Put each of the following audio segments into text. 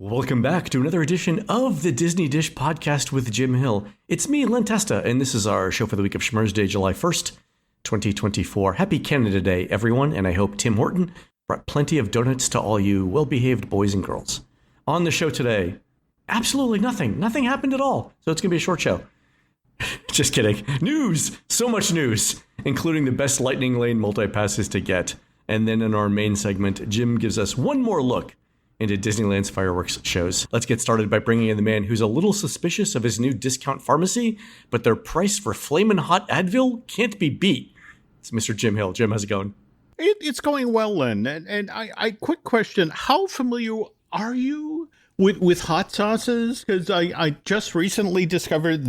Welcome back to another edition of the Disney Dish Podcast with Jim Hill. It's me, Len Testa, and this is our show for the week of Schmurz Day, July 1st, 2024. Happy Canada Day, everyone, and I hope Tim Horton brought plenty of donuts to all you well-behaved boys and girls. On the show today, absolutely nothing. Nothing happened at all, so it's going to be a short show. Just kidding. News! So much news, including the best Lightning Lane multi-passes to get. And then in our main segment, Jim gives us one more look into Disneyland's fireworks shows. Let's get started by bringing in the man who's a little suspicious of his new discount pharmacy, but their price for flamin' hot Advil can't be beat. It's Mr. Jim Hill. Jim, how's it going? It's going well, Len. And I quick question, how familiar are you with hot sauces? Because I just recently discovered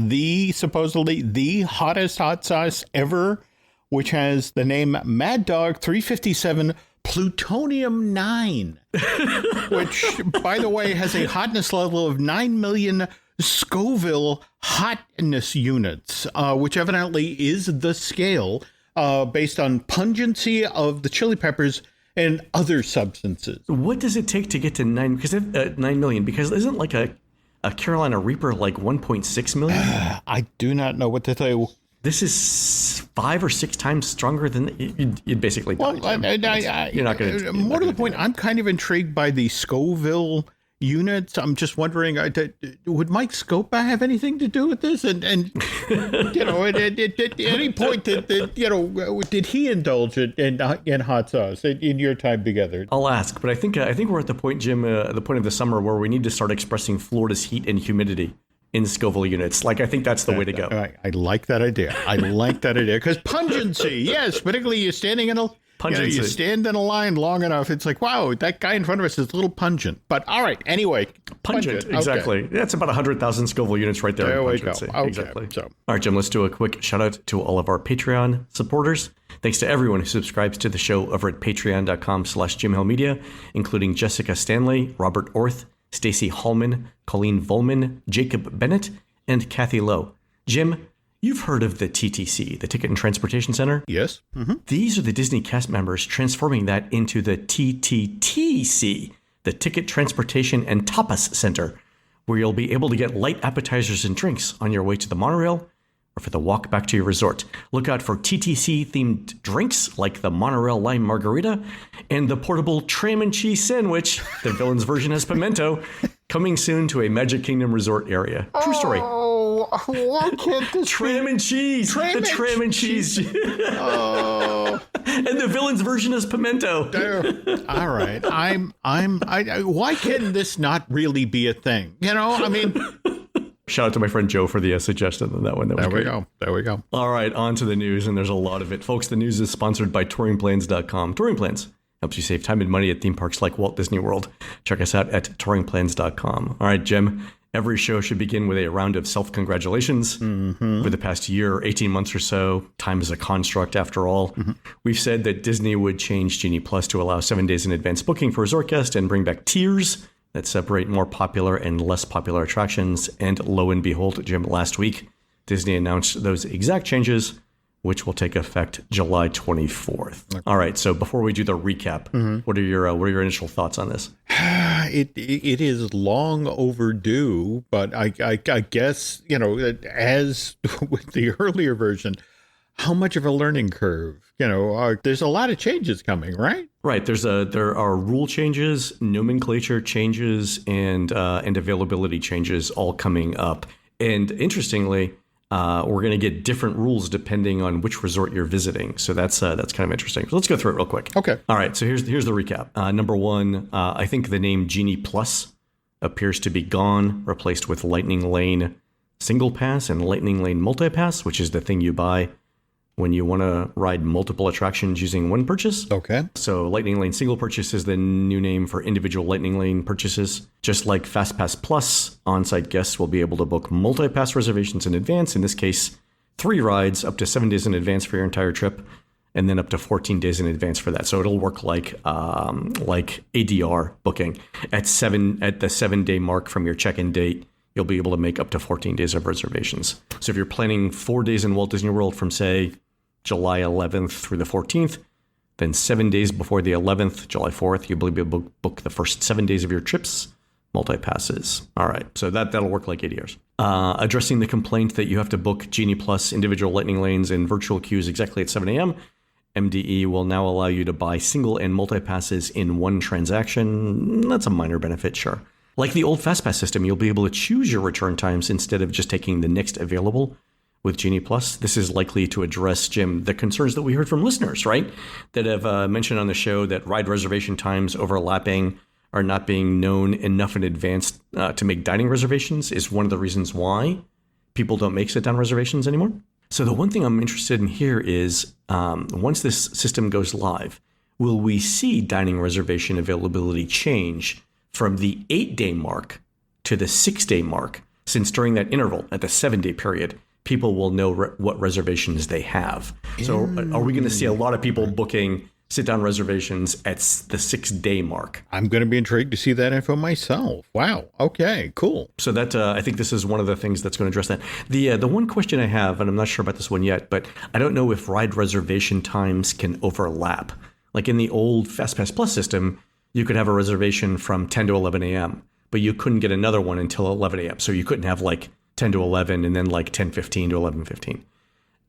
supposedly the hottest hot sauce ever, which has the name Mad Dog 357 Plutonium 9, which, by the way, has a hotness level of 9 million Scoville hotness units, which evidently is the scale based on pungency of the chili peppers and other substances. What does it take to get to 9 million? Because isn't like a Carolina Reaper like 1.6 million? I do not know what to tell you. This is 5 or 6 times stronger than you'd basically. Well, you're not going to. More to the point, I'm kind of intrigued by the Scoville units. I'm just wondering, would Mike Scopa have anything to do with this? And you know, at any point did he indulge in hot sauce in your time together? I'll ask, but I think we're at the point, Jim, the point of the summer where we need to start expressing Florida's heat and humidity in Scoville units. Like, I think that's the way to go. I like that idea. Because pungency, yes, particularly you're standing in you stand in a line long enough, it's like, wow, that guy in front of us is a little pungent. But all right, anyway. Pungent, exactly. Okay. That's about 100,000 Scoville units right there. There we go. Okay, exactly. So. All right, Jim, let's do a quick shout out to all of our Patreon supporters. Thanks to everyone who subscribes to the show over at patreon.com/JimHillMedia, including Jessica Stanley, Robert Orth, Stacey Hallman, Colleen Volman, Jacob Bennett, and Kathy Lowe. Jim, you've heard of the TTC, the Ticket and Transportation Center? Yes. Mm-hmm. These are the Disney cast members transforming that into the TTTC, the Ticket, Transportation, and Tapas Center, where you'll be able to get light appetizers and drinks on your way to the monorail or for the walk back to your resort. Look out for TTC-themed drinks like the Monorail Lime Margarita and the portable tram and cheese sandwich, the villain's version as pimento, coming soon to a Magic Kingdom resort area. True story. Oh, why can't this Tram and cheese. Tram and cheese. Oh. And the villain's version is pimento. All right. Why can this not really be a thing? You know, I mean... Shout out to my friend Joe for the suggestion on that one. There we go. All right, on to the news, and there's a lot of it. Folks, the news is sponsored by touringplans.com. Touring Plans helps you save time and money at theme parks like Walt Disney World. Check us out at touringplans.com. All right, Jim, every show should begin with a round of self-congratulations. Mm-hmm. For the past year, 18 months or so, time is a construct after all. Mm-hmm. We've said that Disney would change Genie Plus to allow 7 days in advance booking for resort guests and bring back tiers that separate more popular and less popular attractions. And lo and behold, Jim, last week, Disney announced those exact changes, which will take effect July 24th. Okay. All right, so before we do the recap, what are your initial thoughts on this? It is long overdue, but I guess, you know, as with the earlier version, how much of a learning curve? You know, there's a lot of changes coming, right? Right. There are rule changes, nomenclature changes, and availability changes all coming up. And interestingly, we're going to get different rules depending on which resort you're visiting. So that's kind of interesting. So let's go through it real quick. Okay. All right. So here's the recap. Number one, I think the name Genie Plus appears to be gone, replaced with Lightning Lane Single Pass and Lightning Lane Multi Pass, which is the thing you buy when you want to ride multiple attractions using one purchase. Okay. So Lightning Lane Single Purchase is the new name for individual Lightning Lane purchases. Just like FastPass Plus, on-site guests will be able to book multi-pass reservations in advance. In this case, 3 rides up to 7 days in advance for your entire trip, and then up to 14 days in advance for that. So it'll work like ADR booking. At the 7-day mark from your check-in date, you'll be able to make up to 14 days of reservations. So if you're planning 4 days in Walt Disney World from, say, July 11th through the 14th, then 7 days before the 11th, July 4th, you'll be able to book the first 7 days of your trips multi-passes. All right, so that'll work like ADRs. Addressing the complaint that you have to book Genie Plus individual lightning lanes and virtual queues exactly at 7 a.m., MDE will now allow you to buy single and multi-passes in one transaction. That's a minor benefit, sure. Like the old FastPass system, you'll be able to choose your return times instead of just taking the next available. With Genie Plus, this is likely to address, Jim, the concerns that we heard from listeners, right? That have mentioned on the show that ride reservation times overlapping or not being known enough in advance to make dining reservations is one of the reasons why people don't make sit-down reservations anymore. So the one thing I'm interested in here is once this system goes live, will we see dining reservation availability change from the 8-day mark to the 6-day mark, since during that interval at the 7-day period, people will know what reservations they have. So are we going to see a lot of people booking sit-down reservations at the 6-day mark? I'm going to be intrigued to see that info myself. Wow. Okay, cool. So that I think this is one of the things that's going to address that. The one question I have, and I'm not sure about this one yet, but I don't know if ride reservation times can overlap. Like in the old FastPass Plus system, you could have a reservation from 10 to 11 a.m., but you couldn't get another one until 11 a.m. So you couldn't have like 10 to 11 and then like 10:15 to 11:15.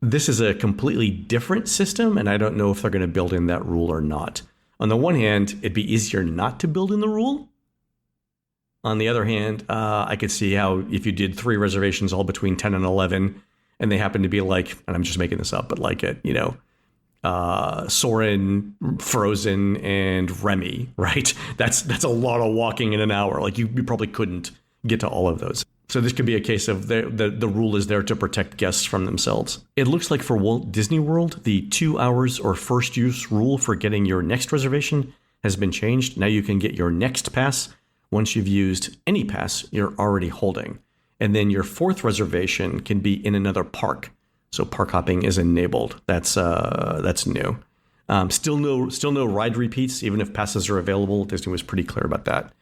This is a completely different system, and I don't know if they're going to build in that rule or not. On the one hand, it'd be easier not to build in the rule. On the other hand, I could see how if you did 3 reservations all between 10 and 11, and they happen to be like, and I'm just making this up, but like at, Soren, Frozen, and Remy, right? That's a lot of walking in an hour. Like you probably couldn't get to all of those. So this could be a case of the rule is there to protect guests from themselves. It looks like for Walt Disney World, the 2 hours or first use rule for getting your next reservation has been changed. Now you can get your next pass once you've used any pass you're already holding. And then your 4th reservation can be in another park. So park hopping is enabled. That's new. Still no ride repeats, even if passes are available. Disney was pretty clear about that.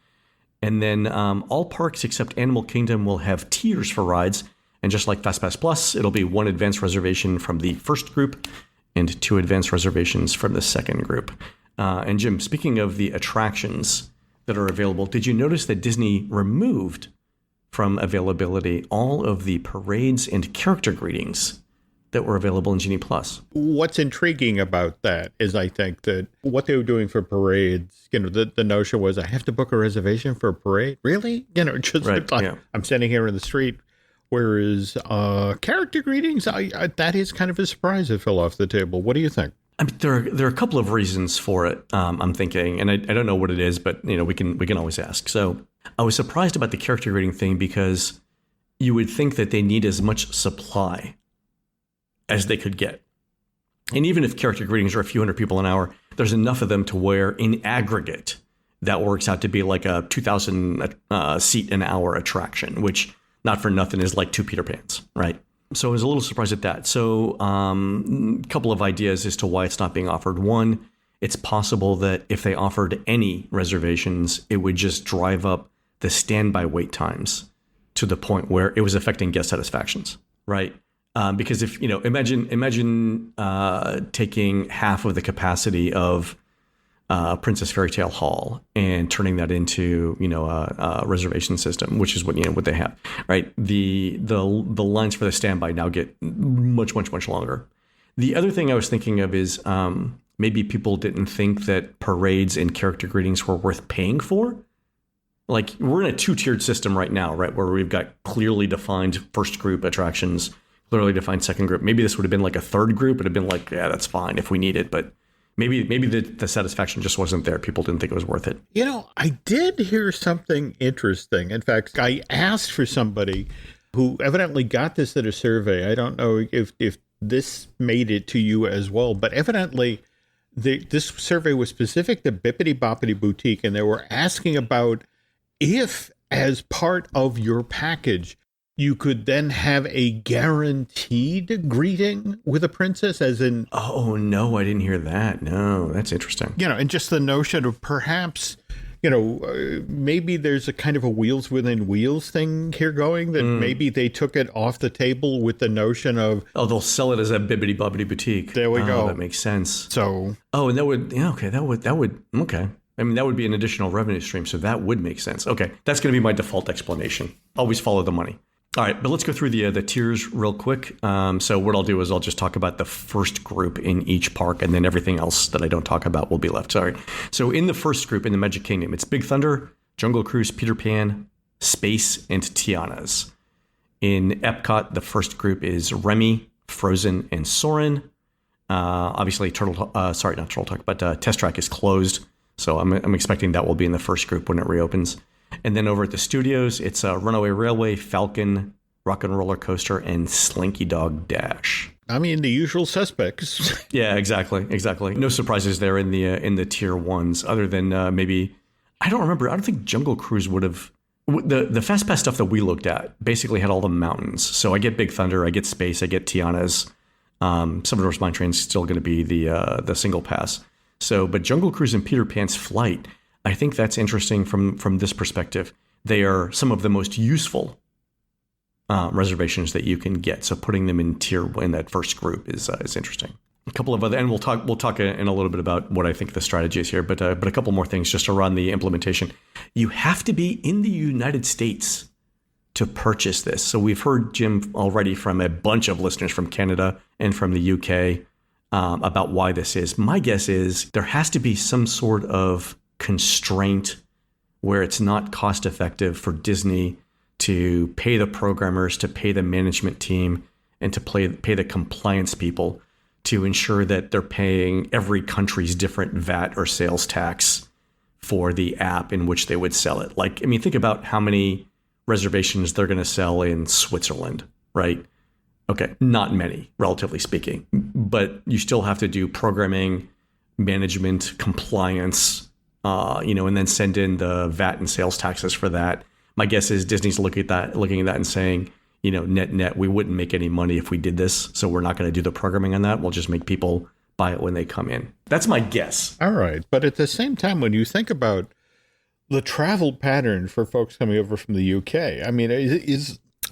And then all parks except Animal Kingdom will have tiers for rides. And just like FastPass Plus, it'll be 1 advanced reservation from the first group and 2 advanced reservations from the second group. And Jim, speaking of the attractions that are available, did you notice that Disney removed from availability all of the parades and character greetings that were available in Genie Plus? What's intriguing about that is I think that what they were doing for parades, the notion was I have to book a reservation for a parade? Really? Just right, like yeah. I'm standing here in the street. Whereas character greetings, I that is kind of a surprise that fell off the table. What do you think? I mean, there are a couple of reasons for it, I'm thinking, and I don't know what it is, but we can always ask. So I was surprised about the character greeting thing because you would think that they need as much supply as they could get. And even if character greetings are a few hundred people an hour, there's enough of them to where in aggregate that works out to be like a 2,000 seat an hour attraction, which not for nothing is like 2 Peter Pans, right? So I was a little surprised at that. So a couple of ideas as to why it's not being offered. One, it's possible that if they offered any reservations, it would just drive up the standby wait times to the point where it was affecting guest satisfactions, right? Because if, imagine taking half of the capacity of Princess Fairy Tale Hall and turning that into, a reservation system, which is what they have, right? The lines for the standby now get much, much, much longer. The other thing I was thinking of is maybe people didn't think that parades and character greetings were worth paying for. Like we're in a 2-tiered system right now, right? Where we've got clearly defined first group attractions, clearly defined second group. Maybe this would have been like a third group. It'd have been like, yeah, that's fine if we need it. But maybe the satisfaction just wasn't there. People didn't think it was worth it. I did hear something interesting. In fact, I asked for somebody who evidently got this at a survey. I don't know if this made it to you as well, but evidently this survey was specific to Bippity Boppity Boutique, and they were asking about if, as part of your package, you could then have a guaranteed greeting with a princess, as in... Oh, no, I didn't hear that. No, that's interesting. And just the notion of perhaps, maybe there's a kind of a wheels within wheels thing here going, that maybe they took it off the table with the notion of... Oh, they'll sell it as a Bibbidi Bobbidi Boutique. There we go. That makes sense. So... Oh, and that would... Yeah, okay, that would... Okay. I mean, that would be an additional revenue stream, so that would make sense. Okay, that's going to be my default explanation. Always follow the money. All right, but let's go through the tiers real quick. So what I'll do is I'll just talk about the first group in each park, and then everything else that I don't talk about will be left. Sorry. So in the first group in the Magic Kingdom, it's Big Thunder, Jungle Cruise, Peter Pan, Space, and Tiana's. In Epcot, the first group is Remy, Frozen, and Soarin'. Obviously, Test Track is closed. So I'm expecting that will be in the first group when it reopens. And then over at the studios, it's Runaway Railway, Falcon, Rock and Roller Coaster, and Slinky Dog Dash. I mean, the usual suspects. Yeah, exactly. No surprises there in the tier ones, other than maybe, I don't remember. I don't think Jungle Cruise would have. The Fast Pass stuff that we looked at basically had all the mountains. So I get Big Thunder, I get Space, I get Tiana's. Salvador's Mine Train's still going to be the single pass. So, but Jungle Cruise and Peter Pan's Flight, I think that's interesting from this perspective. They are some of the most useful reservations that you can get. So putting them in that first group is interesting. A couple of other, and we'll talk in a little bit about what I think the strategy is here. But a couple more things just around the implementation. You have to be in the United States to purchase this. So we've heard, Jim, already from a bunch of listeners from Canada and from the UK about why this is. My guess is there has to be some sort of constraint where it's not cost effective for Disney to pay the programmers, to pay the management team, and to pay the compliance people to ensure that they're paying every country's different VAT or sales tax for the app in which they would sell it. Like, I mean, think about how many reservations they're going to sell in Switzerland, right? Okay, not many, relatively speaking, but you still have to do programming, management, compliance, and then send in the VAT and sales taxes for that. My guess is Disney's looking at that and saying, net, we wouldn't make any money if we did this, so we're not going to do the programming on that. We'll just make people buy it when they come in. That's my guess. All right, but at the same time, when you think about the travel pattern for folks coming over from the UK, I mean,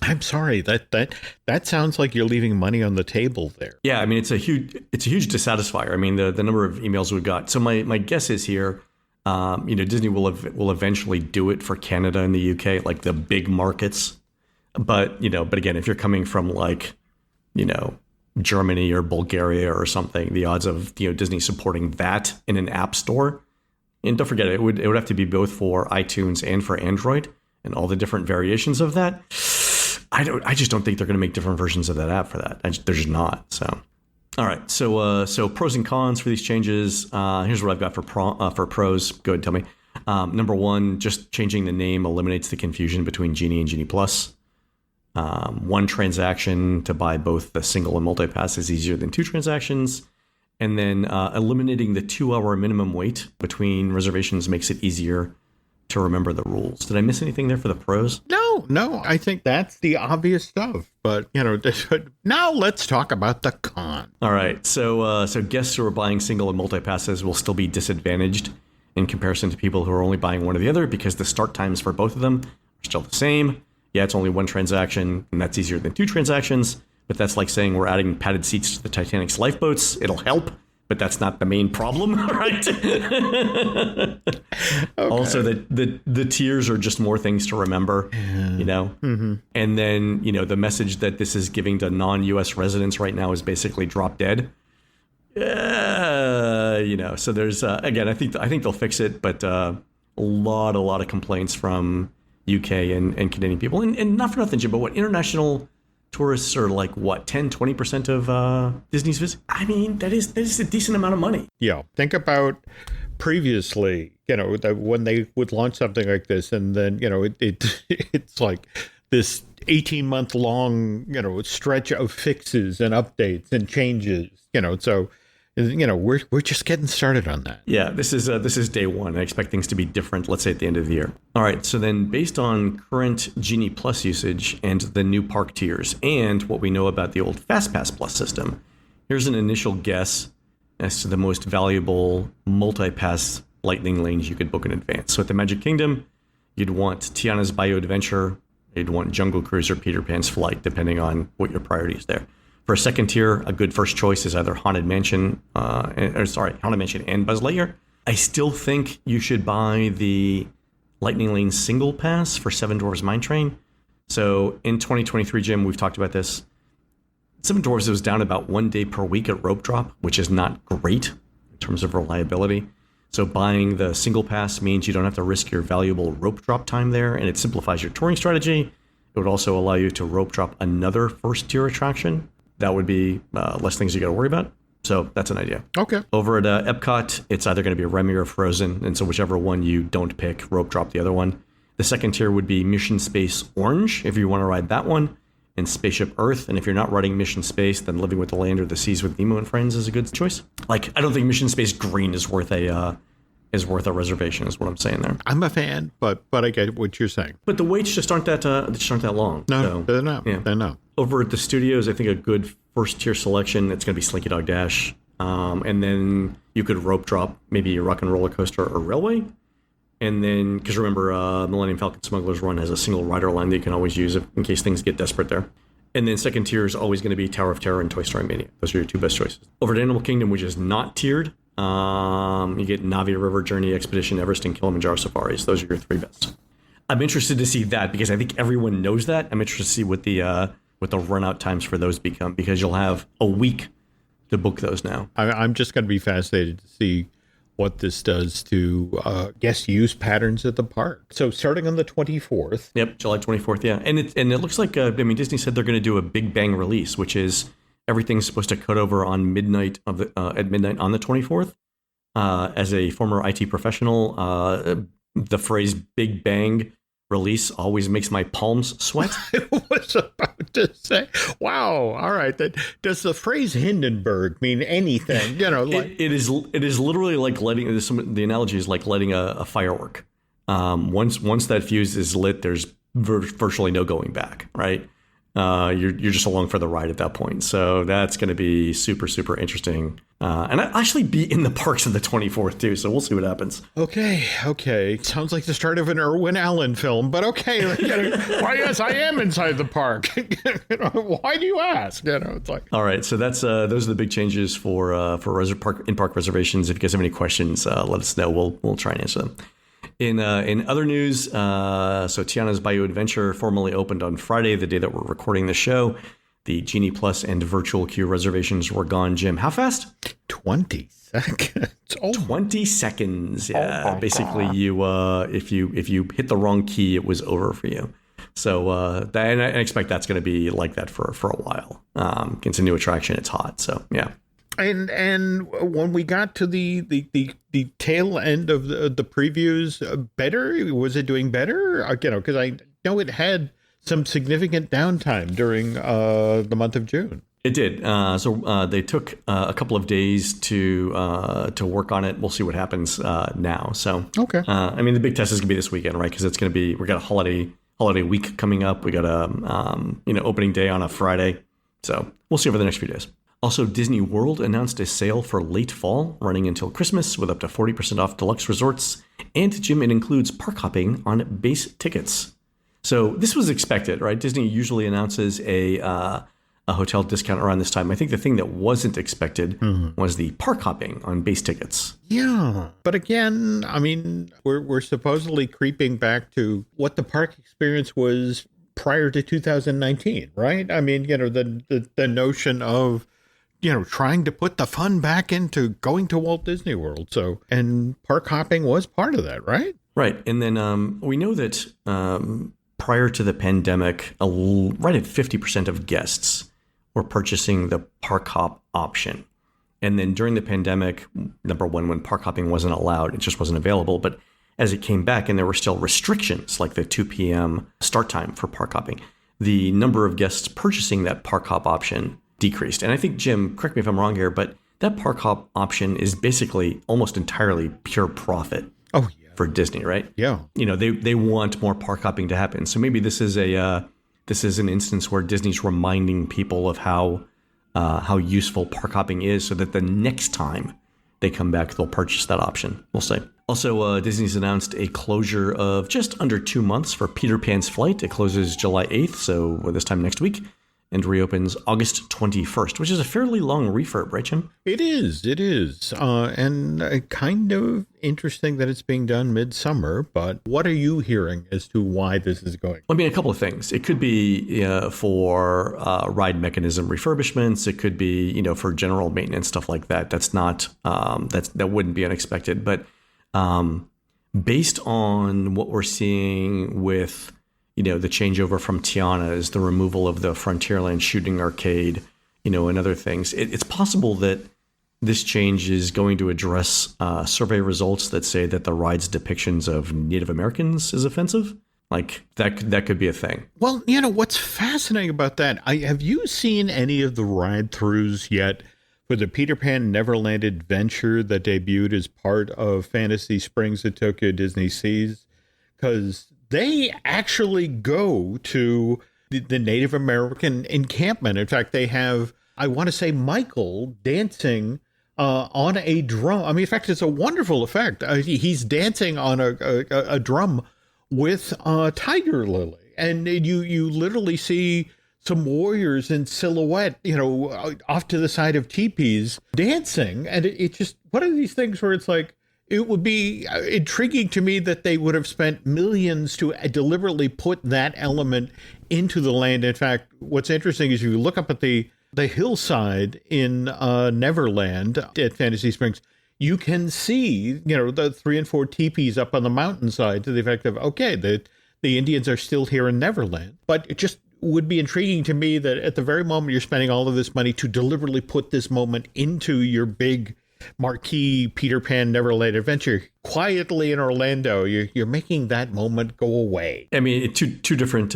I'm sorry, that sounds like you're leaving money on the table there. Yeah, I mean, it's a huge dissatisfier. I mean, the number of emails we've got. So my guess is here, Disney will eventually do it for Canada and the UK, like the big markets. But again, if you're coming from Germany or Bulgaria or something, the odds of Disney supporting that in an app store, and don't forget, it would have to be both for iTunes and for Android and all the different variations of that. I just don't think they're going to make different versions of that app for that. They're just not. So, all right. So pros and cons for these changes. Here's what I've got for pros. Go ahead and tell me. Number one, just changing the name eliminates the confusion between Genie and Genie Plus. One transaction to buy both the single and multi-pass is easier than two transactions. And then eliminating the 2-hour minimum wait between reservations makes it easier to remember the rules. Did I miss anything there for the pros? No, I think that's the obvious stuff. But, now let's talk about the con. All right. So guests who are buying single and multi-passes will still be disadvantaged in comparison to people who are only buying one or the other because the start times for both of them are still the same. Yeah, it's only one transaction, and that's easier than two transactions. But that's like saying we're adding padded seats to the Titanic's lifeboats. It'll help, but that's not the main problem, right? Okay. Also, the tiers are just more things to remember, Mm-hmm. And then, the message that this is giving to non-U.S. residents right now is basically drop dead. So there's, again, I think they'll fix it, but a lot of complaints from UK and Canadian people. And not for nothing, Jim, but what international tourists are like, 10-20% of Disney's visit? I mean, that is a decent amount of money. Yeah. Think about previously, when they would launch something like this, and then, it's like this 18-month long, stretch of fixes and updates and changes, so we're just getting started on that. Yeah, this is day one. I expect things to be different, let's say at the end of the year. All right, so then based on current Genie Plus usage and the new park tiers and what we know about the old FastPass Plus system, here's an initial guess as to the most valuable multi-pass lightning lanes you could book in advance. So at the Magic Kingdom, you'd want Tiana's Bayou Adventure, you'd want Jungle Cruise or Peter Pan's Flight, depending on what your priority is there. For a second tier, a good first choice is either Haunted Mansion and Buzz Lightyear. I still think you should buy the Lightning Lane single pass for Seven Dwarfs Mine Train. So in 2023, Jim, we've talked about this. Seven Dwarfs was down about 1 day per week at rope drop, which is not great in terms of reliability. So buying the single pass means you don't have to risk your valuable rope drop time there, and it simplifies your touring strategy. It would also allow you to rope drop another first-tier attraction. That would be less things you got to worry about. So that's an idea. Okay. Over at Epcot, it's either going to be Remy or Frozen, and so whichever one you don't pick, rope drop the other one. The second tier would be Mission Space Orange, if you want to ride that one, and Spaceship Earth. And if you're not riding Mission Space, then Living with the Land or The Seas with Nemo and Friends is a good choice. Like, I don't think Mission Space Green is worth a reservation, is what I'm saying there. I'm a fan, but I get what you're saying. But the waits just aren't that long. No, so, they're not. Yeah. They're not. Over at the studios, I think a good first tier selection, it's going to be Slinky Dog Dash. And then you could rope drop maybe a Rock and Roller Coaster or Railway. And then, because remember, Millennium Falcon Smuggler's Run has a single rider line that you can always use in case things get desperate there. And then second tier is always going to be Tower of Terror and Toy Story Mania. Those are your two best choices. Over at Animal Kingdom, which is not tiered, you get Navi River Journey, Expedition Everest, and Kilimanjaro Safaris. Those are your three best. I'm interested to see that because I think everyone knows that. I'm interested to see what the run out times for those become, because you'll have a week to book those now. I'm just going to be fascinated to see what this does to guest use patterns at the park. So starting on the 24th. Yep, July 24th, yeah. And it looks like, Disney said they're going to do a Big Bang release, which is everything's supposed to cut over on midnight at midnight on the 24th. As a former IT professional, the phrase Big Bang release always makes my palms sweat. I was about to say, wow, all right. Does the phrase Hindenburg mean anything? Like it is literally like lighting. The analogy is like lighting a firework. Once that fuse is lit, there's virtually no going back, right? You're just along for the ride at that point. So that's going to be super, super interesting. And I'll actually be in the parks on the 24th too. So we'll see what happens. Okay. Sounds like the start of an Irwin Allen film, but okay. Why, yes, I am inside the park. Why do you ask? It's like, all right. So that's those are the big changes for in-park reservations. If you guys have any questions, let us know. We'll try and answer them. In other news, so Tiana's Bayou Adventure formally opened on Friday, the day that we're recording the show. The Genie Plus and virtual queue reservations were gone, Jim. How fast? 20 seconds. Oh. 20 seconds. Yeah. Basically, you if you hit the wrong key, it was over for you. So and I expect that's going to be like that for a while. It's a new attraction. It's hot. So yeah. And when we got to the tail end of the previews, better? Was it doing better? Because I know it had some significant downtime during the month of June. It did. So they took a couple of days to work on it. We'll see what happens now. So okay. The big test is gonna be this weekend, right? Because it's gonna be, we got a holiday week coming up. We got a opening day on a Friday. So we'll see over the next few days. Also, Disney World announced a sale for late fall running until Christmas with up to 40% off deluxe resorts. And Jim, it includes park hopping on base tickets. So this was expected, right? Disney usually announces a hotel discount around this time. I think the thing that wasn't expected was the park hopping on base tickets. Yeah. But again, we're supposedly creeping back to what the park experience was prior to 2019, right? The notion of trying to put the fun back into going to Walt Disney World. So, and park hopping was part of that, right? Right. And then we know that prior to the pandemic, right at 50% of guests were purchasing the park hop option. And then during the pandemic, number one, when park hopping wasn't allowed, it just wasn't available. But as it came back and there were still restrictions like the 2 p.m. start time for park hopping, the number of guests purchasing that park hop option decreased. And I think, Jim, correct me if I'm wrong here, but that park hop option is basically almost entirely pure profit. Oh, yeah. For Disney, right? Yeah. They want more park hopping to happen. So maybe this is an instance where Disney's reminding people of how useful park hopping is, so that the next time they come back, they'll purchase that option. We'll see. Also, Disney's announced a closure of just under 2 months for Peter Pan's flight. It closes July 8th, so this time next week. and reopens August 21st, which is a fairly long refurb, right, Jim? It is. And kind of interesting that it's being done midsummer, but what are you hearing as to why this is going? I mean, a couple of things. It could be for ride mechanism refurbishments. It could be, for general maintenance, stuff like that. That's not, that wouldn't be unexpected. But based on what we're seeing with, the changeover from Tiana's, the removal of the Frontierland shooting arcade, and other things, it's possible that this change is going to address survey results that say that the ride's depictions of Native Americans is offensive. Like that could be a thing. Well, what's fascinating about that, have you seen any of the ride-throughs yet for the Peter Pan Neverland Adventure that debuted as part of Fantasy Springs at Tokyo Disney Seas? Because they actually go to the Native American encampment. In fact, they have, I want to say, Michael dancing on a drum. I mean, in fact, it's a wonderful effect. He's dancing on a drum with Tiger Lily. And you literally see some warriors in silhouette, off to the side of teepees dancing. And it just, one of these things where it's like, it would be intriguing to me that they would have spent millions to deliberately put that element into the land. In fact, what's interesting is you look up at the hillside in Neverland at Fantasy Springs, you can see, the 3 and 4 teepees up on the mountainside to the effect of, okay, the Indians are still here in Neverland. But it just would be intriguing to me that at the very moment you're spending all of this money to deliberately put this moment into your big marquee Peter Pan Neverland Adventure, quietly in Orlando, you're making that moment go away. I mean, two different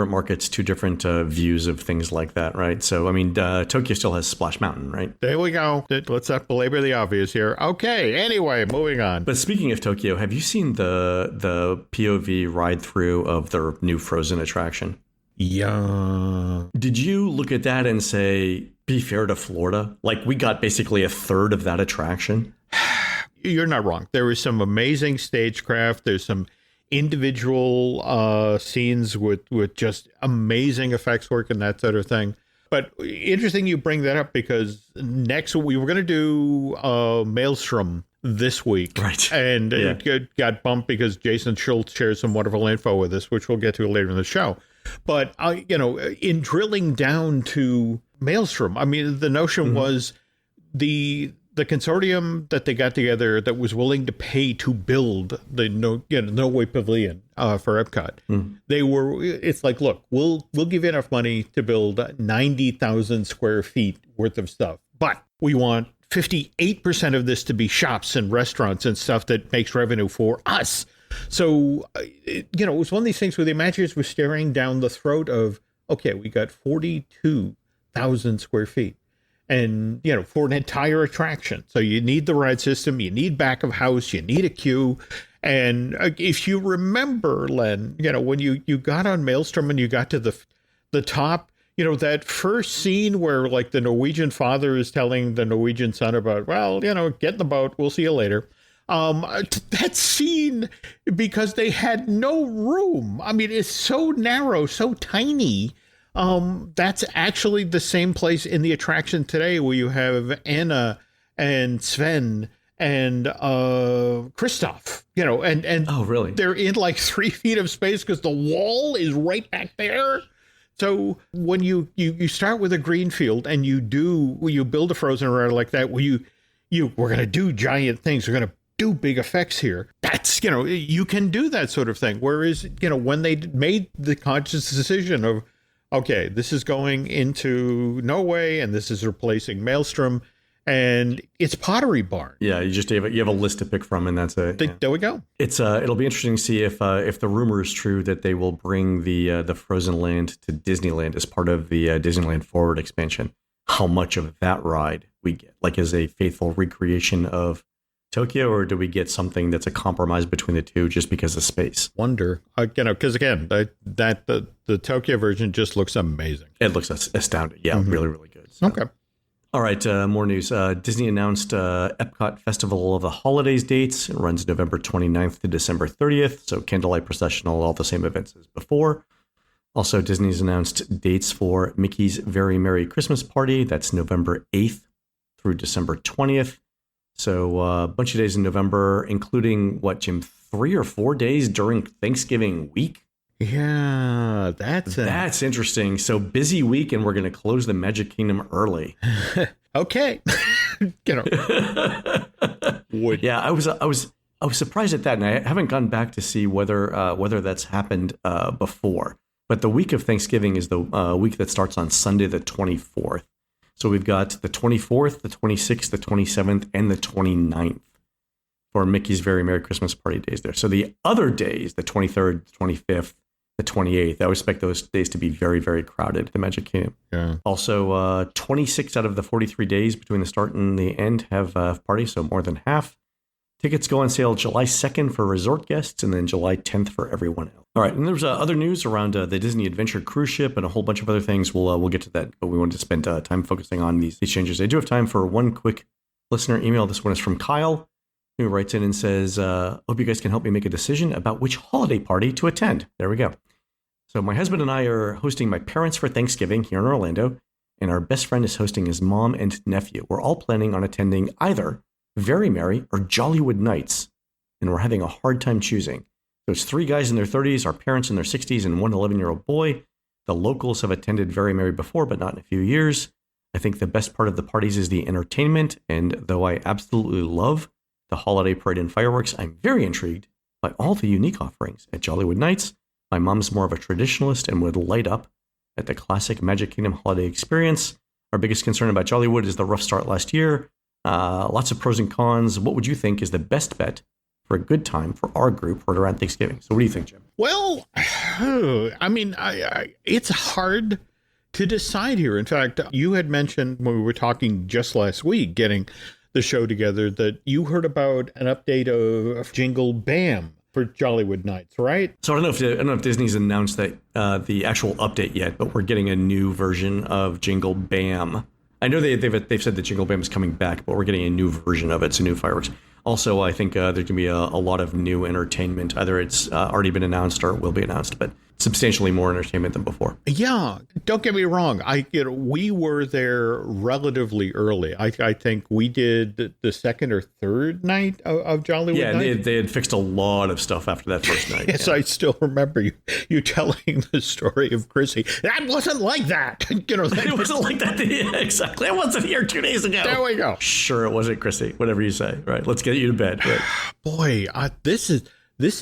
markets, two different views of things like that, right? So, I mean, Tokyo still has Splash Mountain, right? There we go. Let's not belabor the obvious here. Okay, anyway, moving on. But speaking of Tokyo, have you seen the POV ride through of their new Frozen attraction? Yeah. Did you look at that and say, be fair to Florida? Like, we got basically a third of that attraction. You're not wrong. There was some amazing stagecraft. There's some individual scenes with just amazing effects work and that sort of thing. But interesting you bring that up, because next we were going to do Maelstrom this week. Right. And it got bumped because Jason Schultz shared some wonderful info with us, which we'll get to later in the show. But, in drilling down to Maelstrom, I mean, the notion was the consortium that they got together that was willing to pay to build the Norway Pavilion for Epcot. It's like, look, we'll give you enough money to build 90,000 square feet worth of stuff, but we want 58% of this to be shops and restaurants and stuff that makes revenue for us. So, it was one of these things where the Imagineers were staring down the throat of, okay, we got 42,000 square feet and, for an entire attraction. So you need the ride system, you need back of house, you need a queue. And if you remember, Len, when you got on Maelstrom and you got to the top, that first scene where like the Norwegian father is telling the Norwegian son about, well, get in the boat, we'll see you later. That scene, because they had no room. I mean, it's so narrow, so tiny. That's actually the same place in the attraction today where you have Anna and Sven and Kristoff, and oh, really? They're in like 3 feet of space because the wall is right back there. So when you start with a greenfield and you build a Frozen ride like that, where we're going to do giant things, we're going to do big effects here. That's, you can do that sort of thing. Whereas, when they made the conscious decision of, okay, this is going into Norway and this is replacing Maelstrom and it's Pottery Barn. Yeah, you have a list to pick from, and that's it. There we go. It'll be interesting to see if the rumor is true that they will bring the Frozen Land to Disneyland as part of the Disneyland Forward expansion. How much of that ride we get, like as a faithful recreation of Tokyo, or do we get something that's a compromise between the two just because of space? Wonder, because again, the Tokyo version just looks amazing. It looks astounding. Yeah, really, really good. So. Okay. All right, more news. Disney announced Epcot Festival of the Holidays dates. It runs November 29th to December 30th. So candlelight processional, all the same events as before. Also, Disney's announced dates for Mickey's Very Merry Christmas Party. That's November 8th through December 20th. So a bunch of days in November, including, what, Jim, 3 or 4 days during Thanksgiving week? Yeah, that's interesting. So busy week, and we're going to close the Magic Kingdom early. Okay. Yeah, I was surprised at that, and I haven't gone back to see whether that's happened before. But the week of Thanksgiving is the week that starts on Sunday, the 24th. So we've got the 24th, the 26th, the 27th, and the 29th for Mickey's Very Merry Christmas Party days there. So the other days, the 23rd, the 25th, the 28th, I would expect those days to be very, very crowded at the Magic Kingdom. Yeah. Also, 26 out of the 43 days between the start and the end have parties, so more than half. Tickets go on sale July 2nd for resort guests and then July 10th for everyone else. All right, and there's other news around the Disney Adventure cruise ship and a whole bunch of other things. We'll get to that, but we wanted to spend time focusing on these changes. I do have time for one quick listener email. This one is from Kyle, who writes in and says, hope you guys can help me make a decision about which holiday party to attend. There we go. So my husband and I are hosting my parents for Thanksgiving here in Orlando, and our best friend is hosting his mom and nephew. We're all planning on attending either Very Merry or Jollywood Nights, and we're having a hard time choosing. So it's 3 guys in their 30s, our parents in their 60s, and one 11-year-old boy. The locals have attended Very Merry before, but not in a few years. I think the best part of the parties is the entertainment, and though I absolutely love the holiday parade and fireworks, I'm very intrigued by all the unique offerings at Jollywood Nights. My mom's more of a traditionalist and would light up at the classic Magic Kingdom holiday experience. Our biggest concern about Jollywood is the rough start last year. Lots of pros and cons. What would you think is the best bet for a good time for our group right around Thanksgiving? So what do you think, Jim? Well, I mean, it's hard to decide here. In fact, you had mentioned when we were talking just last week, getting the show together, that you heard about an update of Jingle Bam for Jollywood Nights, right? So I don't know if Disney's announced that the actual update yet, but we're getting a new version of Jingle Bam. I know they've said that Jingle Bam is coming back, but we're getting a new version of it, so new fireworks. Also, I think there can be a lot of new entertainment. Either it's already been announced or it will be announced, but substantially more entertainment than before. Yeah, don't get me wrong. We were there relatively early. I think we did the second or third night of Jollywood Nights. Yeah, they had fixed a lot of stuff after that first night. Yes, yeah. I still remember you telling the story of Chrissy. That wasn't like that. It wasn't like that. Yeah, exactly. I wasn't here 2 days ago. There we go. Sure, it wasn't, Chrissy. Whatever you say. Right. Let's get you to bed. Right. Boy, this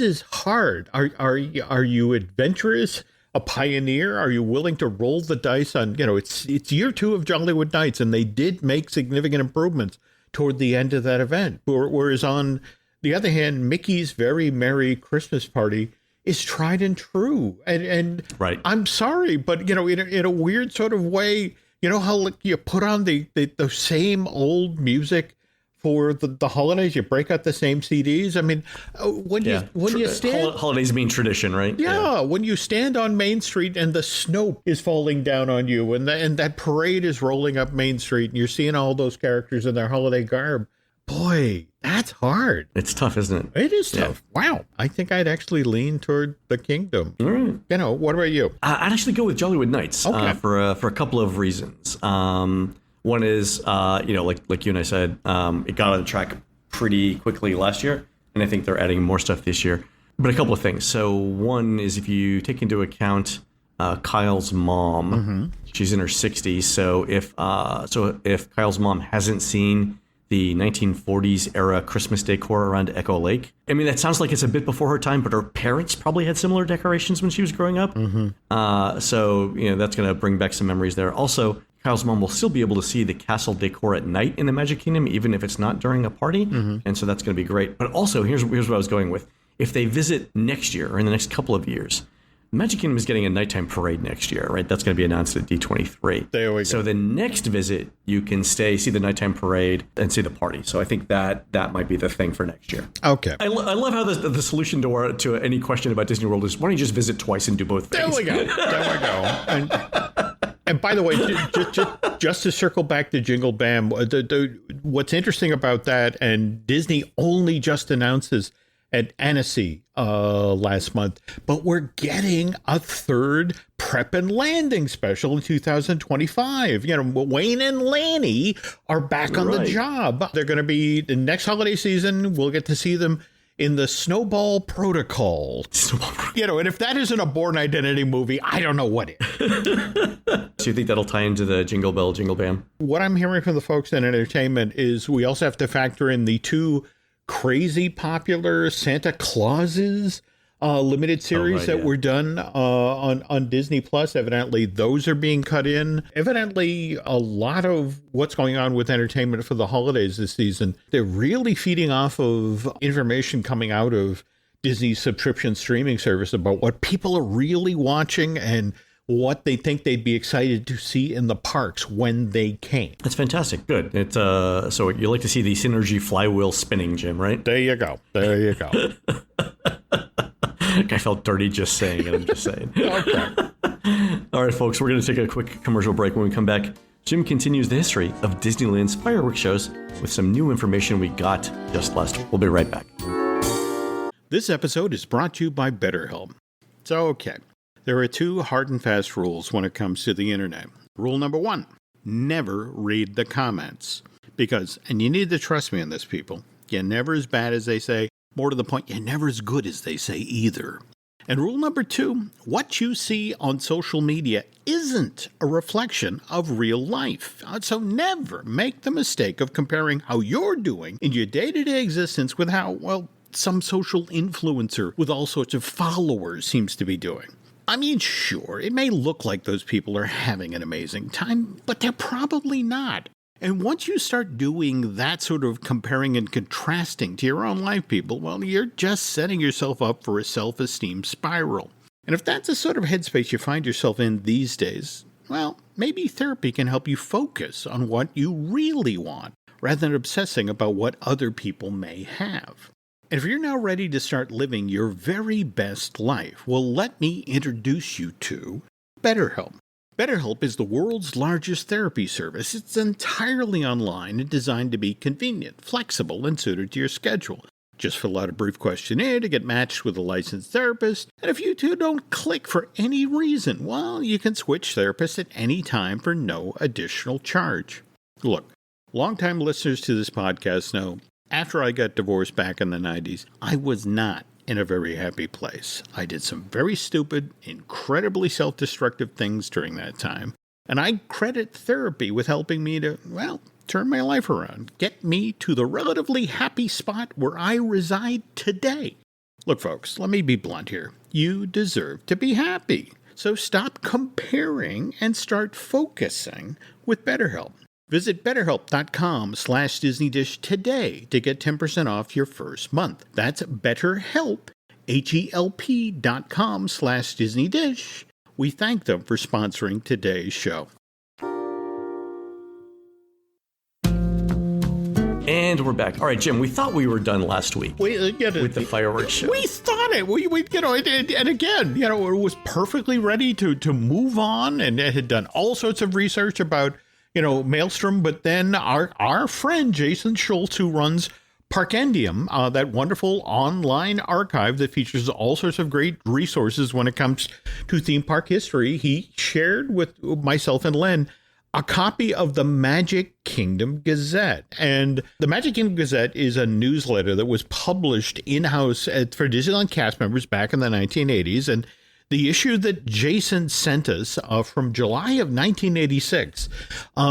is hard. Are you adventurous, a pioneer? Are you willing to roll the dice on, it's year 2 of Jollywood Nights, and they did make significant improvements toward the end of that event. Whereas on the other hand, Mickey's Very Merry Christmas Party is tried and true. And right. I'm sorry, but in a weird sort of way, how you put on the same old music for the holidays, you break out the same CDs. I mean, when you stand, holidays mean tradition, right? Yeah, when you stand on Main Street and the snow is falling down on you, and that parade is rolling up Main Street, and you're seeing all those characters in their holiday garb. Boy, that's hard. It's tough, isn't it? It is tough. Yeah. Wow. I think I'd actually lean toward the Kingdom. All right. What about you? I'd actually go with Jollywood Nights for a couple of reasons. One is, like you and I said, it got on the track pretty quickly last year, and I think they're adding more stuff this year. But a couple of things. So one is if you take into account Kyle's mom, she's in her 60s. So if Kyle's mom hasn't seen the 1940s era Christmas decor around Echo Lake, I mean, that sounds like it's a bit before her time, but her parents probably had similar decorations when she was growing up. So that's going to bring back some memories there. Also, Kyle's mom will still be able to see the castle decor at night in the Magic Kingdom, even if it's not during a party. And so that's going to be great. But also, here's what I was going with. If they visit next year or in the next couple of years, Magic Kingdom is getting a nighttime parade next year, right? That's going to be announced at D23. There we go. So the next visit, you can stay, see the nighttime parade, and see the party. So I think that might be the thing for next year. Okay. I love how the solution to any question about Disney World is, why don't you just visit twice and do both things? There we go. And by the way, just to circle back to Jingle Bam, what's interesting about that, and Disney only just announces at Annecy last month, but we're getting a third prep and landing special in 2025. Wayne and Lanny are back on the job. They're going to be the next holiday season. We'll get to see them in the Snowball Protocol. And if that isn't a Bourne Identity movie, I don't know what is. So you think that'll tie into the Jingle Bell, Jingle Bam? What I'm hearing from the folks in entertainment is we also have to factor in the two crazy popular Santa Clauses limited series that were done on Disney Plus. Evidently, those are being cut in. Evidently, a lot of what's going on with entertainment for the holidays this season, they're really feeding off of information coming out of Disney's subscription streaming service about what people are really watching and what they think they'd be excited to see in the parks when they came. That's fantastic. Good. It's so you like to see the synergy flywheel spinning, Jim, right? There you go. I felt dirty just saying it. I'm just saying. Okay. All right, folks, we're going to take a quick commercial break. When we come back, Jim continues the history of Disneyland's fireworks shows with some new information we got just last week. We'll be right back. This episode is brought to you by BetterHelp. So, okay, there are two hard and fast rules when it comes to the internet. Rule number 1, never read the comments. Because, and you need to trust me on this, people, you're never as bad as they say. More to the point, you're never as good as they say either. And rule number 2, what you see on social media isn't a reflection of real life. So never make the mistake of comparing how you're doing in your day-to-day existence with how, well, some social influencer with all sorts of followers seems to be doing. I mean, sure, it may look like those people are having an amazing time, but they're probably not. And once you start doing that sort of comparing and contrasting to your own life, people, well, you're just setting yourself up for a self-esteem spiral. And if that's the sort of headspace you find yourself in these days, well, maybe therapy can help you focus on what you really want, rather than obsessing about what other people may have. And if you're now ready to start living your very best life, well, let me introduce you to BetterHelp. BetterHelp is the world's largest therapy service. It's entirely online and designed to be convenient, flexible, and suited to your schedule. Just fill out a brief questionnaire to get matched with a licensed therapist, and if you two don't click for any reason, well, you can switch therapists at any time for no additional charge. Look, longtime listeners to this podcast know, after I got divorced back in the 90s, I was not in a very happy place. I did some very stupid, incredibly self-destructive things during that time, and I credit therapy with helping me to, well, turn my life around, get me to the relatively happy spot where I reside today. Look, folks, let me be blunt here. You deserve to be happy. So stop comparing and start focusing with BetterHelp. Visit BetterHelp.com/DisneyDish today to get 10% off your first month. That's BetterHelp, HELP.com/DisneyDish. We thank them for sponsoring today's show. And we're back. All right, Jim, we thought we were done last week with the fireworks show. We thought it. And again, it was perfectly ready to move on, and it had done all sorts of research about Maelstrom, but then our friend Jason Schultz, who runs Parkendium, that wonderful online archive that features all sorts of great resources when it comes to theme park history, he shared with myself and Len a copy of the Magic Kingdom Gazette. And the Magic Kingdom Gazette is a newsletter that was published in-house for Disneyland cast members back in the 1980s, and the issue that Jason sent us from July of 1986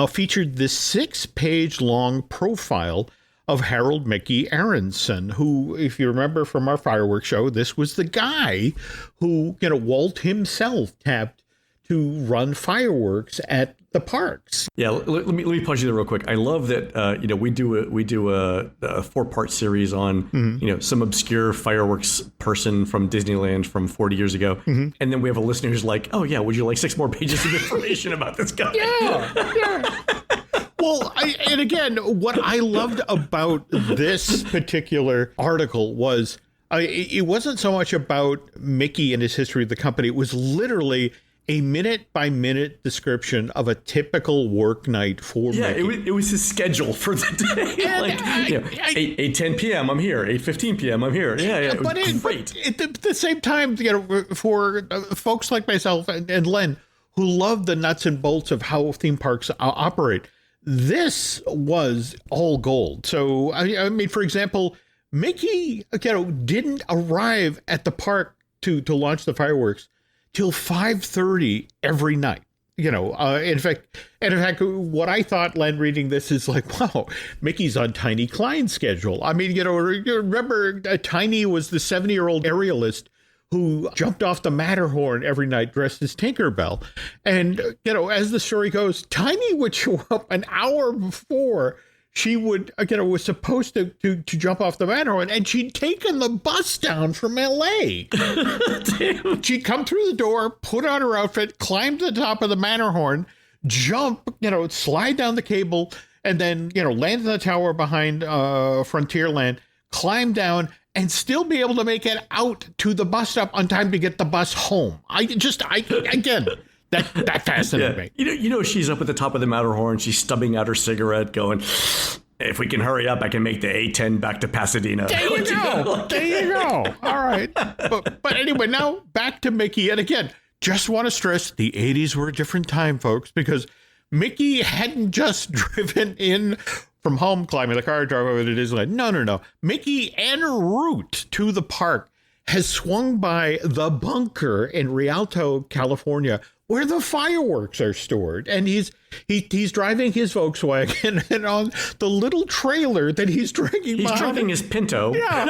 featured this 6-page long profile of Harold Mickey Aronson, who, if you remember from our fireworks show, this was the guy who, Walt himself tapped to run fireworks at the parks. Yeah, let me pause you there real quick. I love that we do a 4-part series on some obscure fireworks person from Disneyland from 40 years ago, and then we have a listener who's like, "Oh yeah, would you like 6 more pages of information about this guy?" Yeah. Well, and again, what I loved about this particular article was it wasn't so much about Mickey and his history of the company. It was literally a minute-by-minute description of a typical work night for Mickey. It was his schedule for the day. And 8:10 p.m. I'm here. 8:15 p.m. I'm here. It was great. But at the same time, for folks like myself and Len, who love the nuts and bolts of how theme parks operate, this was all gold. So, I mean, for example, Mickey, didn't arrive at the park to launch the fireworks till 5:30 every night. In fact, what I thought, Len, reading this is like, wow, Mickey's on Tiny Klein's schedule. I mean, remember Tiny was the 70-year-old aerialist who jumped off the Matterhorn every night dressed as Tinkerbell. And, as the story goes, Tiny would show up an hour before she would, was supposed to jump off the Matterhorn, and she'd taken the bus down from L.A. She'd come through the door, put on her outfit, climb to the top of the Matterhorn, jump, slide down the cable, and then, land in the tower behind Frontierland, climb down, and still be able to make it out to the bus stop on time to get the bus home. That fascinated me. She's up at the top of the Matterhorn. She's stubbing out her cigarette, going, if we can hurry up, I can make the A10 back to Pasadena. There you go. There you go. All right. But anyway, now back to Mickey. And again, just want to stress the 80s were a different time, folks, because Mickey hadn't just driven in from home, climbing the car, driving over to Disneyland. No. Mickey en route to the park has swung by the bunker in Rialto, California, where the fireworks are stored. And he's driving his Volkswagen, and on the little trailer that he's dragging He's driving his Pinto. Yeah.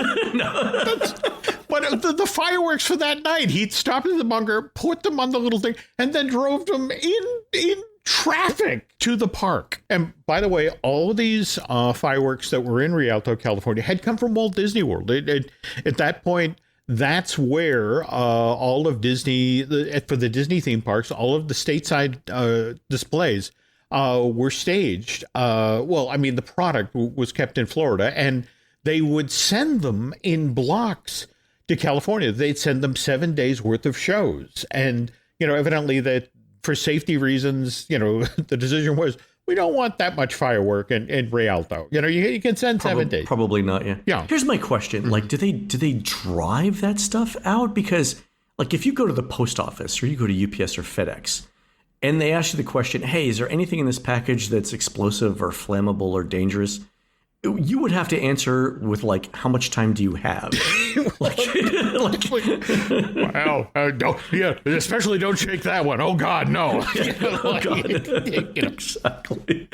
But the fireworks for that night, he'd stopped at the bunker, put them on the little thing, and then drove them in traffic to the park. And by the way, all of these fireworks that were in Rialto, California, had come from Walt Disney World. At that point, that's where all of Disney, for the Disney theme parks, all of the stateside displays were staged. The product was kept in Florida, and they would send them in blocks to California. They'd send them 7 days worth of shows. And, evidently that for safety reasons, the decision was, we don't want that much firework in Rialto. You can send 7 days. Probably not, yeah. Yeah. Here's my question. Mm-hmm. Like, do they drive that stuff out? Because, like, if you go to the post office or you go to UPS or FedEx, and they ask you the question, hey, is there anything in this package that's explosive or flammable or dangerous? You would have to answer with, like, how much time do you have? Especially don't shake that one. Oh, God, no. Exactly.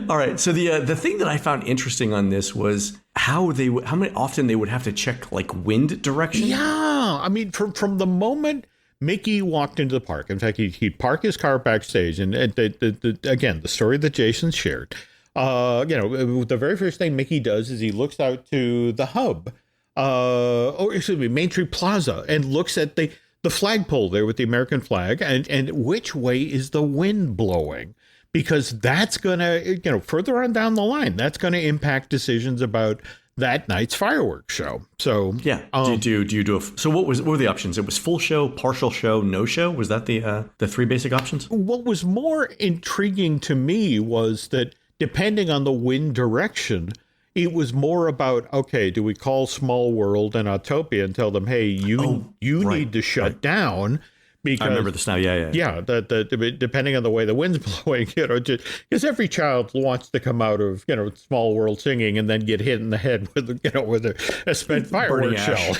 All right. So the thing that I found interesting on this was how often they would have to check, like, wind direction. Yeah. I mean, from the moment Mickey walked into the park, in fact, he'd park his car backstage, and again, the story that Jason shared, the very first thing Mickey does is he looks out to the hub, Main Street Plaza, and looks at the flagpole there with the American flag, and which way is the wind blowing? Because that's going to, further on down the line, that's going to impact decisions about that night's fireworks show. So yeah, do you do so? What were the options? It was full show, partial show, no show. Was that the three basic options? What was more intriguing to me was that, depending on the wind direction, it was more about, okay, do we call Small World and Autopia and tell them, hey, you need to shut down? Because, I remember this now. Yeah. Yeah, depending on the way the wind's blowing, because every child wants to come out of, Small World singing and then get hit in the head with a spent fireworks shell.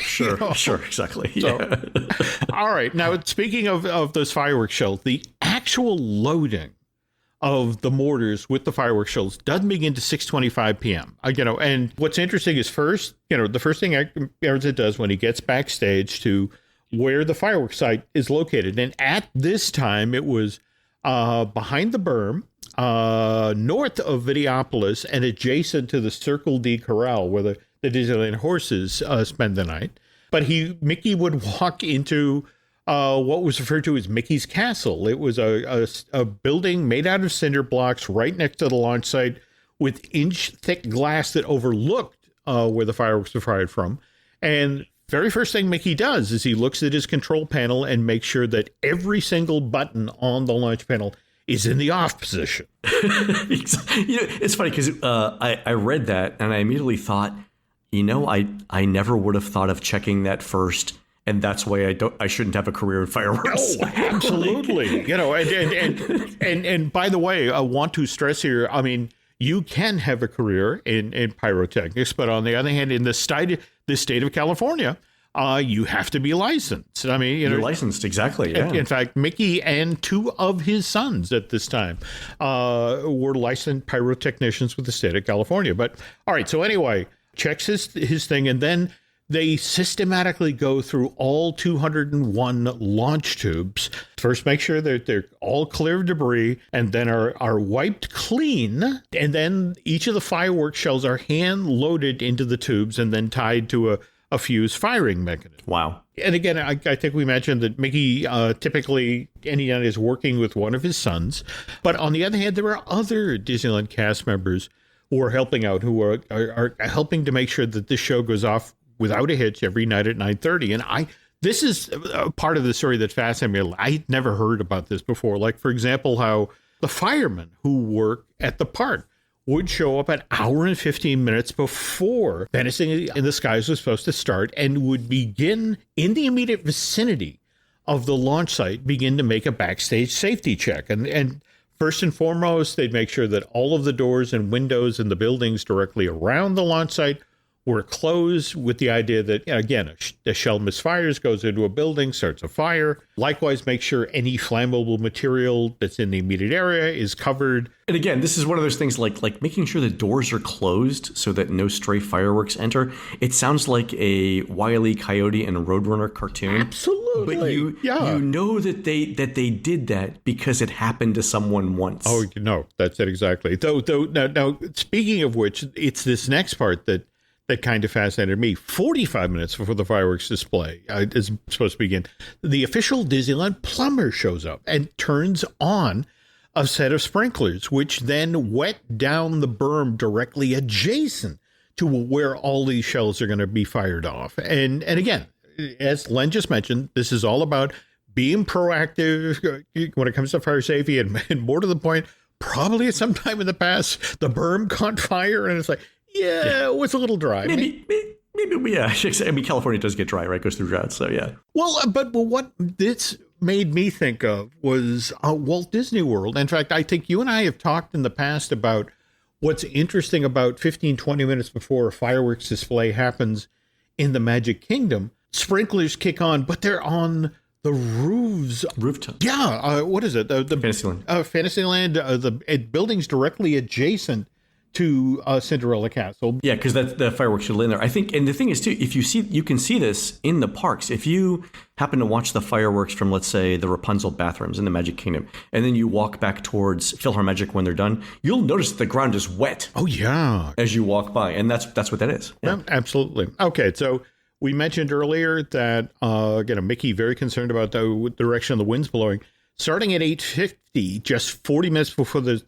Sure, exactly. So, Yeah. All right. Now, speaking of those fireworks shells, the actual loading of the mortars with the fireworks shells doesn't begin to 6:25 p.m. And what's interesting is the first thing it does when he gets backstage to where the fireworks site is located. And at this time, it was behind the berm, north of Videopolis and adjacent to the Circle D Corral, where the Disneyland horses spend the night. But Mickey would walk into what was referred to as Mickey's Castle. It was a building made out of cinder blocks right next to the launch site with inch-thick glass that overlooked where the fireworks were fired from. And very first thing Mickey does is he looks at his control panel and makes sure that every single button on the launch panel is in the off position. It's funny because I read that and I immediately thought, I nenever would have thought of checking that first. And that's why I shouldn't have a career in fireworks. Oh, absolutely. And by the way, I want to stress here, I mean, you can have a career in pyrotechnics, but on the other hand, in the state of California, you have to be licensed. I mean, you're licensed, exactly. Yeah. In fact, Mickey and two of his sons at this time were licensed pyrotechnicians with the state of California. But all right, so anyway, checks his thing, and then they systematically go through all 201 launch tubes. First, make sure that they're all clear of debris and then are wiped clean. And then each of the fireworks shells are hand loaded into the tubes and then tied to a fuse firing mechanism. Wow. And again, I think we mentioned that Mickey typically Indiana is working with one of his sons. But on the other hand, there are other Disneyland cast members who are helping out, who are helping to make sure that this show goes off without a hitch every night at 9:30. And this is a part of the story that fascinated me. I'd never heard about this before. Like, for example, how the firemen who work at the park would show up an hour and 15 minutes before Vanishing in the Skies was supposed to start and would begin in the immediate vicinity of the launch site, begin to make a backstage safety check. And first and foremost, they'd make sure that all of the doors and windows in the buildings directly around the launch site were closed, with the idea that, again, a shell misfires, goes into a building, starts a fire. Likewise, make sure any flammable material that's in the immediate area is covered. And again, this is one of those things like making sure the doors are closed so that no stray fireworks enter. It sounds like a Wile E. Coyote and a Roadrunner cartoon. Absolutely. But you know that they did that because it happened to someone once. Oh, no, that's it exactly. Though now, speaking of which, it's this next part that kind of fascinated me. 45 minutes before the fireworks display is supposed to begin, the official Disneyland plumber shows up and turns on a set of sprinklers, which then wet down the berm directly adjacent to where all these shells are going to be fired off. And again, as Len just mentioned, this is all about being proactive when it comes to fire safety, and more to the point, probably at some time in the past, the berm caught fire, and it's like, yeah, it was a little dry. Maybe, yeah. I mean, California does get dry, right? Goes through droughts, so yeah. Well, but what this made me think of was Walt Disney World. In fact, I think you and I have talked in the past about what's interesting about 15, 20 minutes before a fireworks display happens in the Magic Kingdom. Sprinklers kick on, but they're on the roofs. Rooftop. Yeah. What is it? The Fantasyland. Fantasyland, the buildings directly adjacent to Cinderella Castle. Yeah, because the fireworks should land there. I think, and the thing is too, if you can see this in the parks. If you happen to watch the fireworks from, let's say, the Rapunzel bathrooms in the Magic Kingdom, and then you walk back towards PhilharMagic when they're done, you'll notice the ground is wet. Oh yeah, as you walk by, and that's what that is. Yeah, absolutely. Okay, so we mentioned earlier that again, Mickey very concerned about the direction of the winds blowing. Starting at 8:50, just 40 minutes before the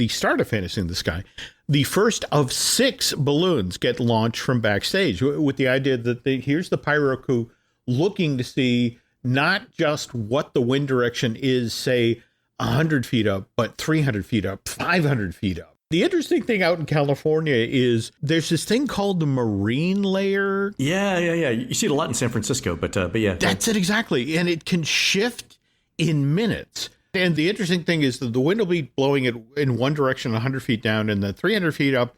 start of Fantasy in the Sky, the first of 6 balloons get launched from backstage with the idea that here's the pyro crew looking to see not just what the wind direction is, say, 100 feet up, but 300 feet up, 500 feet up. The interesting thing out in California is there's this thing called the marine layer. Yeah. You see it a lot in San Francisco, but yeah. That's it exactly. And it can shift in minutes. And the interesting thing is that the wind will be blowing it in one direction 100 feet down, and the 300 feet up,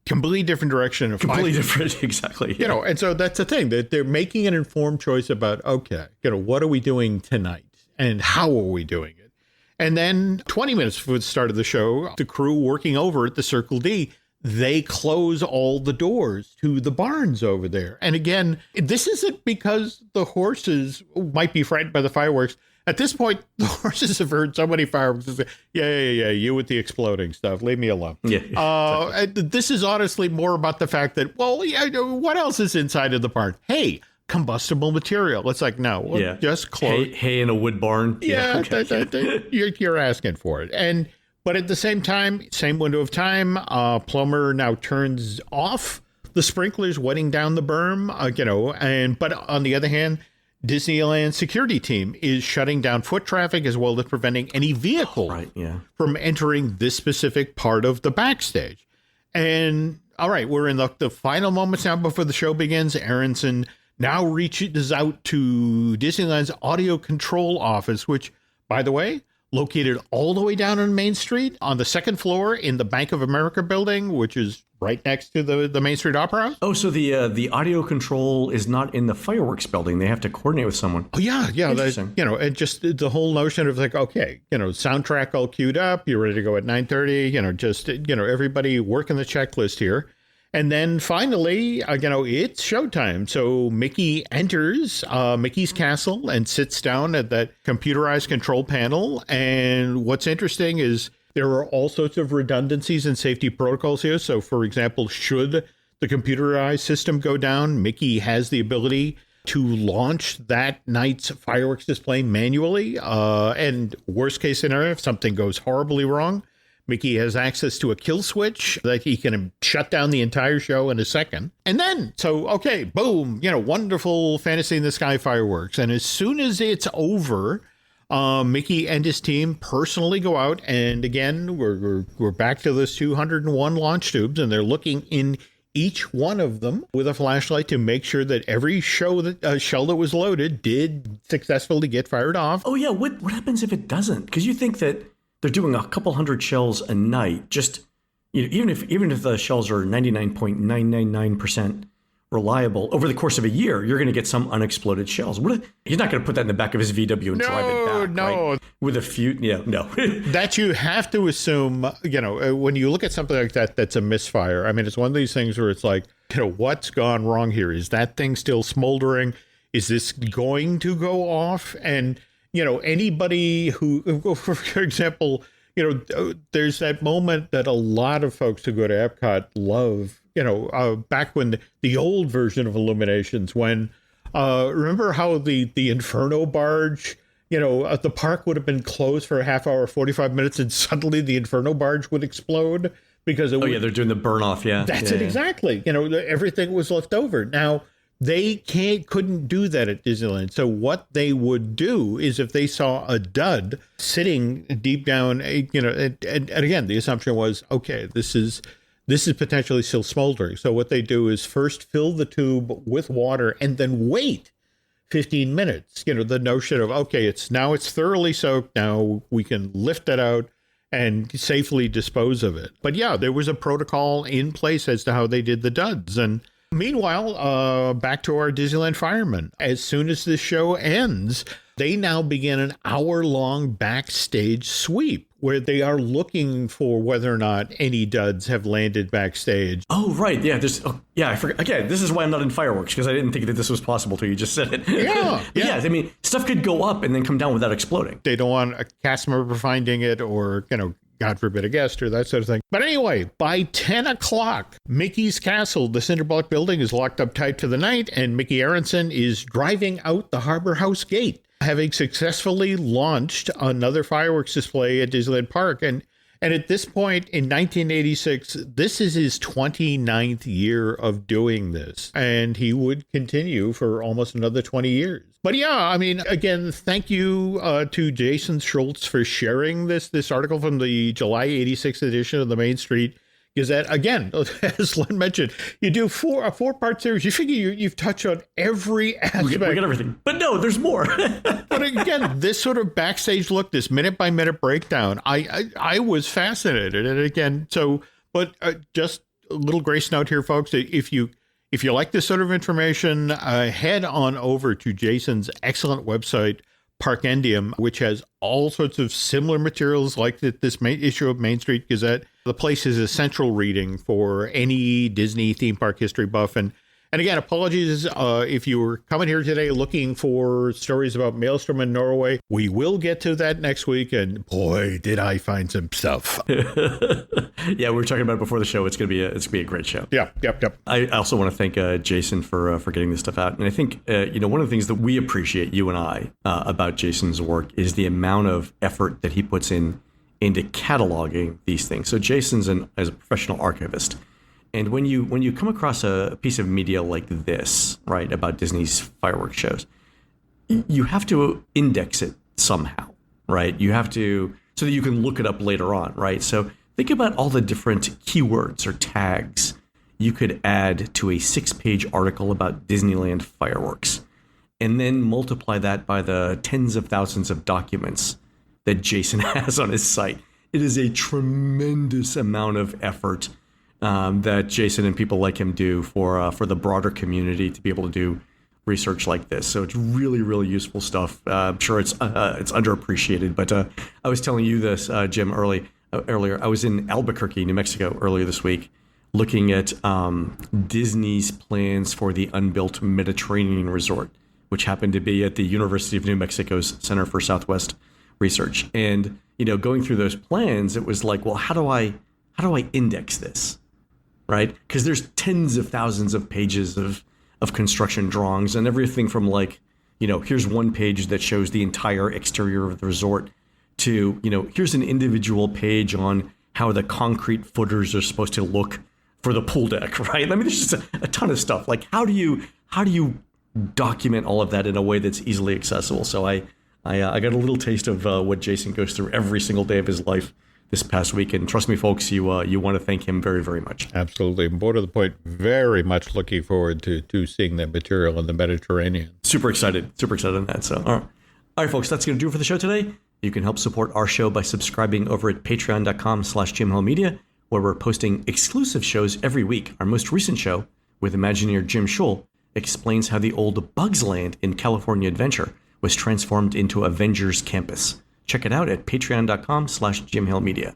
completely different direction. Completely different, exactly. Yeah. And so that's the thing, that they're making an informed choice about, okay, what are we doing tonight and how are we doing it? And then 20 minutes before the start of the show, the crew working over at the Circle D, they close all the doors to the barns over there. And again, this isn't because the horses might be frightened by the fireworks. At this point, the horses have heard so many fireworks. Yeah, you with the exploding stuff. Leave me alone. Yeah. Exactly. This is honestly more about the fact that, well, yeah, what else is inside of the barn? Hey, combustible material. It's like, no, just close. Hay in a wood barn. Yeah, okay. You're asking for it. But at the same time, same window of time, plumber now turns off the sprinklers wetting down the berm, but on the other hand, Disneyland security team is shutting down foot traffic as well as preventing any vehicle from entering this specific part of the backstage. And all right, we're in the final moments now before the show begins. Aronson now reaches out to Disneyland's audio control office, which, by the way, located all the way down on Main Street on the second floor in the Bank of America building, which is right next to the Main Street Opera House. Oh, so the audio control is not in the fireworks building. They have to coordinate with someone. Oh, yeah. Interesting. And just the whole notion of like, okay, soundtrack all queued up. You're ready to go at 9:30, everybody working the checklist here. And then finally, it's showtime. So Mickey enters Mickey's castle and sits down at that computerized control panel. And what's interesting is there are all sorts of redundancies and safety protocols here. So, for example, should the computerized system go down, Mickey has the ability to launch that night's fireworks display manually. And worst case scenario, if something goes horribly wrong, Mickey has access to a kill switch that he can shut down the entire show in a second. And then, boom, wonderful Fantasy in the Sky fireworks. And as soon as it's over, Mickey and his team personally go out. And again, we're back to those 201 launch tubes, and they're looking in each one of them with a flashlight to make sure that every shell that was loaded did successfully get fired off. Oh, yeah. What happens if it doesn't? Because you think that they're doing a couple hundred shells a night. Just even if the shells are 99.999% reliable over the course of a year, you're going to get some unexploded shells. He's not going to put that in the back of his VW and drive it back. No, right? With a few, no. That you have to assume. When you look at something like that, that's a misfire. I mean, it's one of these things where it's like, what's gone wrong here? Is that thing still smoldering? Is this going to go off? And anybody who, for example, there's that moment that a lot of folks who go to Epcot love, back when the old version of Illuminations, when, remember how the Inferno barge, the park would have been closed for a half hour, 45 minutes, and suddenly the Inferno barge would explode because they're doing the burn off. Yeah. That's it. Exactly. Everything was left over. Now, they couldn't do that at Disneyland. So what they would do is if they saw a dud sitting deep down, and again, the assumption was, okay, this is potentially still smoldering. So what they do is first fill the tube with water and then wait 15 minutes. The notion of, okay, it's thoroughly soaked. Now we can lift it out and safely dispose of it. But yeah, there was a protocol in place as to how they did the duds. And meanwhile, back to our Disneyland firemen. As soon as this show ends, they now begin an hour-long backstage sweep where they are looking for whether or not any duds have landed backstage. Oh, right. Yeah. I forgot. Again, this is why I'm not in fireworks, because I didn't think that this was possible till you just said it. Yeah. Yeah. I mean, stuff could go up and then come down without exploding. They don't want a cast member finding it or, God forbid, a guest or that sort of thing. But anyway, by 10 o'clock, Mickey's castle, the Cinderblock building, is locked up tight for the night, and Mickey Aronson is driving out the Harbor House gate, having successfully launched another fireworks display at Disneyland Park. And at this point in 1986, this is his 29th year of doing this, and he would continue for almost another 20 years. But yeah, I mean, again, thank you to Jason Schultz for sharing this article from the July 86 edition of the Main Street Gazette. Again, as Len mentioned, you do a four-part series. You figure you've touched on every aspect. We get everything. But no, there's more. But again, this sort of backstage look, this minute-by-minute breakdown, I was fascinated. And again, just a little grace note here, folks. If you like this sort of information, head on over to Jason's excellent website, Parkendium, which has all sorts of similar materials like this issue of Main Street Gazette. The place is a central reading for any Disney theme park history buff. And again, apologies if you were coming here today looking for stories about Maelstrom in Norway. We will get to that next week, and boy, did I find some stuff. Yeah, we were talking about it before the show. It's gonna be a great show. Yeah, yep. I also want to thank Jason for getting this stuff out, and I think one of the things that we appreciate, you and I, about Jason's work is the amount of effort that he puts into cataloging these things. So Jason's as a professional archivist. And when you come across a piece of media like this, right, about Disney's fireworks shows, you have to index it somehow, right? You have to, so that you can look it up later on, right? So think about all the different keywords or tags you could add to a 6-page article about Disneyland fireworks, and then multiply that by the tens of thousands of documents that Jason has on his site. It is a tremendous amount of effort that Jason and people like him do for the broader community to be able to do research like this. So it's really, really useful stuff. I'm sure it's underappreciated, but I was telling you this, Jim, earlier. I was in Albuquerque, New Mexico, earlier this week, looking at Disney's plans for the unbuilt Mediterranean resort, which happened to be at the University of New Mexico's Center for Southwest Research. And, going through those plans, it was like, well, how do I index this, right? Because there's tens of thousands of pages of construction drawings and everything from like, here's one page that shows the entire exterior of the resort to, here's an individual page on how the concrete footers are supposed to look for the pool deck, right? I mean, there's just a ton of stuff. Like, how do you document all of that in a way that's easily accessible? So I got a little taste of what Jason goes through every single day of his life this past week. And trust me, folks, you want to thank him very, very much. Absolutely. More to the point, very much looking forward to seeing that material in the Mediterranean. Super excited on that. So, all right, folks, that's going to do it for the show today. You can help support our show by subscribing over at patreon.com/JimHillMedia, where we're posting exclusive shows every week. Our most recent show with Imagineer Jim Schul explains how the old Bugs Land in California Adventure was transformed into Avengers Campus. Check it out at patreon.com/JimHillMedia.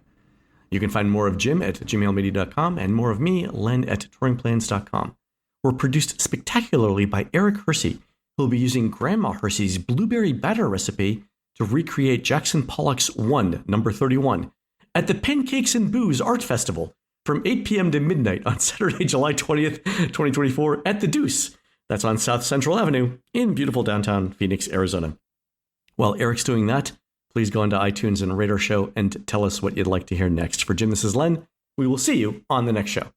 You can find more of Jim at jimhillmedia.com and more of me, Len, at touringplans.com. We're produced spectacularly by Eric Hersey, who will be using Grandma Hersey's blueberry batter recipe to recreate Jackson Pollock's number 31, at the Pancakes and Booze Art Festival from 8 p.m. to midnight on Saturday, July 20th, 2024 at the Deuce. That's on South Central Avenue in beautiful downtown Phoenix, Arizona. While Eric's doing that, please go onto iTunes and rate our show and tell us what you'd like to hear next. For Jim, this is Len. We will see you on the next show.